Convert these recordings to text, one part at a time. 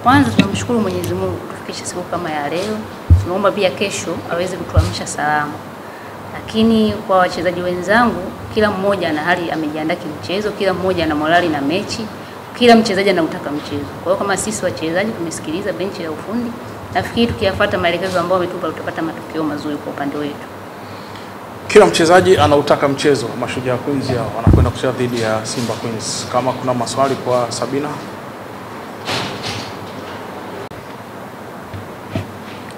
Kwanza tunamshukuru Mwenyezi Mungu kutufikisha siku kama ya leo. Tunaomba pia kesho aweze kutuamsha salama. Lakini kwa wachezaji wenzangu, kila mmoja ana hali amejiandaa kimchezo, kila mmoja ana morali na mechi, kila mchezaji anautaka mchezo. Kwa hiyo kama sisi wachezaji tumesikiliza benchi la ufundi, nafikiri tukiyafuata maelekezo ambayo wametupa tutapata matokeo mazuri kwa upande wetu. Kila mchezaji anautaka mchezo. Mashujaa Queens hao wanakwenda kucheza dhidi ya Simba Queens. Kama kuna maswali kwa Sabina.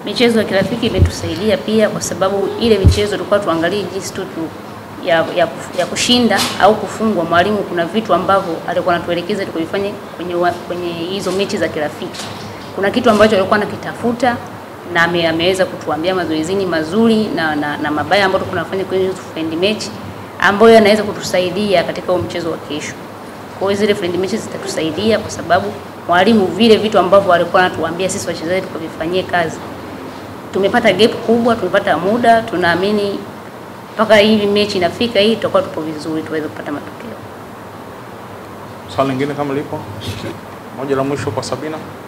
Michezo ya kirafiki imetusaidia pia kwa sababu ile michezo tulikuwa tuangalie jinsi tu ya kushinda au kufungwa. Mwalimu kuna vitu ambavyo alikuwa anatuelekeza tukifanye kwenye hizo mechi za kirafiki. Kuna kitu ambacho alikuwa anakitafuta na ameweza kutuambia mazoezini mazuri na mabaya ambayo tunafanya kwenye hizo friend match ambayo yanaweza kutusaidia katika mchezo wa kesho. Kwa hiyo zile friend matches zitatusaidia kwa sababu mwalimu vile vitu ambavyo alikuwa anatuambia sisi wachezaji tukavifanyie kazi. Tumepata gap kubwa, tumepata muda, tunaamini mpaka hivi mechi inafika hii tutakuwa tupo vizuri tuweze kupata matokeo. Swali lingine kama lipo? Moja la mwisho kwa Sabina.